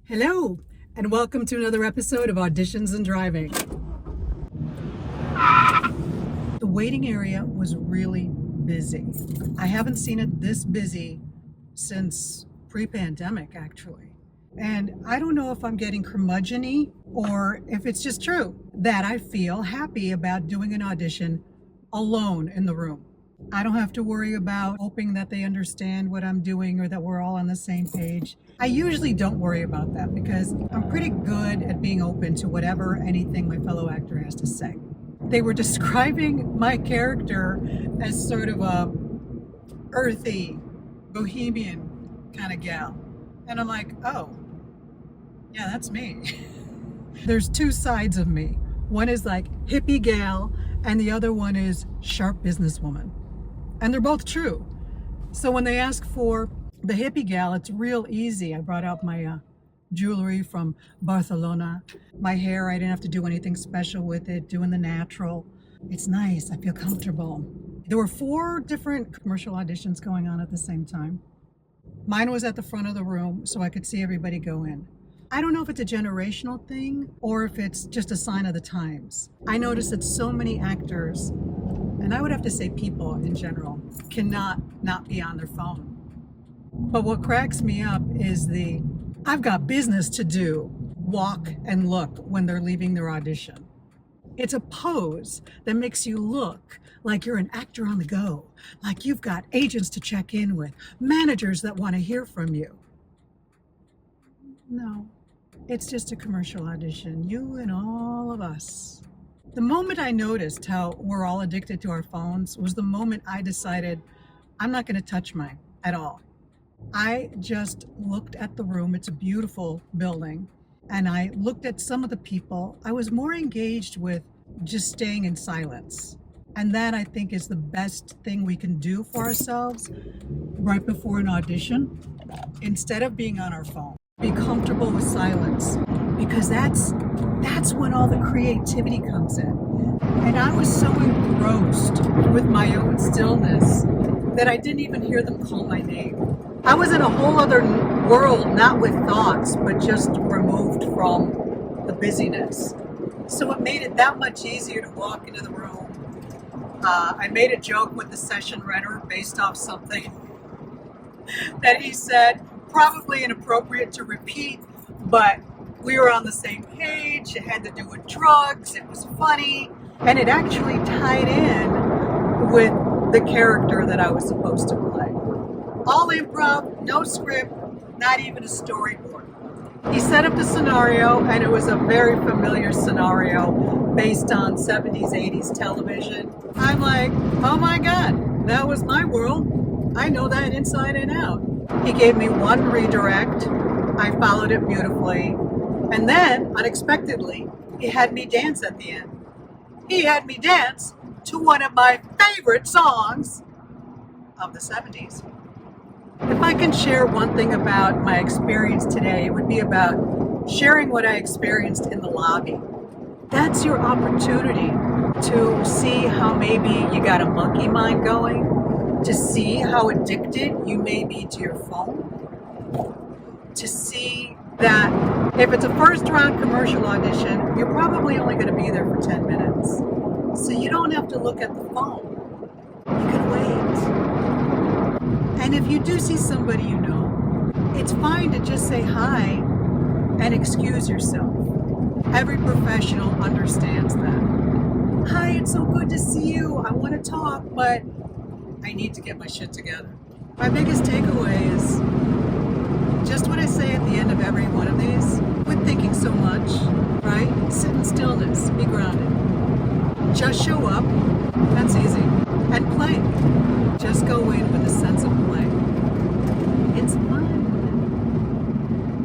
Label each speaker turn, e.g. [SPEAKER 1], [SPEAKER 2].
[SPEAKER 1] Hello, and welcome to another episode of Auditions and Driving. The waiting area was really busy. I haven't seen it this busy since pre-pandemic, actually. And I don't know if I'm getting curmudgeon-y or if it's just true that I feel happy about doing an audition alone in the room. I don't have to worry about hoping that they understand what I'm doing or that we're all on the same page. I usually don't worry about that because I'm pretty good at being open to whatever anything my fellow actor has to say. They were describing my character as sort of a earthy, bohemian kind of gal. And I'm like, oh, yeah, that's me. There's two sides of me. One is like hippie gal and the other one is sharp businesswoman. And they're both true. So when they ask for the hippie gal, it's real easy. I brought out my jewelry from Barcelona. My hair, I didn't have to do anything special with it, doing the natural. It's nice, I feel comfortable. There were 4 different commercial auditions going on at the same time. Mine was at the front of the room so I could see everybody go in. I don't know if it's a generational thing or if it's just a sign of the times. I noticed that so many actors, and I would have to say people in general, cannot not be on their phone. But what cracks me up is the I've got business to do walk and look when they're leaving their audition. It's a pose that makes you look like you're an actor on the go, like you've got agents to check in with, managers that want to hear from you. No, it's just a commercial audition, you and all of us. The moment I noticed how we're all addicted to our phones was the moment I decided I'm not going to touch mine at all. I just looked at the room. It's a beautiful building. And I looked at some of the people. I was more engaged with just staying in silence. And that, I think, is the best thing we can do for ourselves right before an audition. Instead of being on our phone, be comfortable with silence, because that's when all the creativity comes in. And I was so engrossed with my own stillness that I didn't even hear them call my name. I was in a whole other world, not with thoughts, but just removed from the busyness. So it made it that much easier to walk into the room. I made a joke with the session runner based off something that he said, probably inappropriate to repeat, but we were on the same page. It had to do with drugs. It was funny. And it actually tied in with the character that I was supposed to play. All improv, no script, not even a storyboard. He set up the scenario, and it was a very familiar scenario based on 70s, 80s television. I'm like, oh my God, that was my world. I know that inside and out. He gave me one redirect. I followed it beautifully. And then, unexpectedly, he had me dance at the end. He had me dance to one of my favorite songs of the 70s. If I can share one thing about my experience today, it would be about sharing what I experienced in the lobby. That's your opportunity to see how maybe you got a monkey mind going, to see how addicted you may be to your phone, to see that if it's a first round commercial audition, you're probably only going to be there for 10 minutes. So you don't have to look at the phone. You can wait. And if you do see somebody you know, it's fine to just say hi and excuse yourself. Every professional understands that. Hi, it's so good to see you. I want to talk, but I need to get my shit together. My biggest takeaway is just what I say at the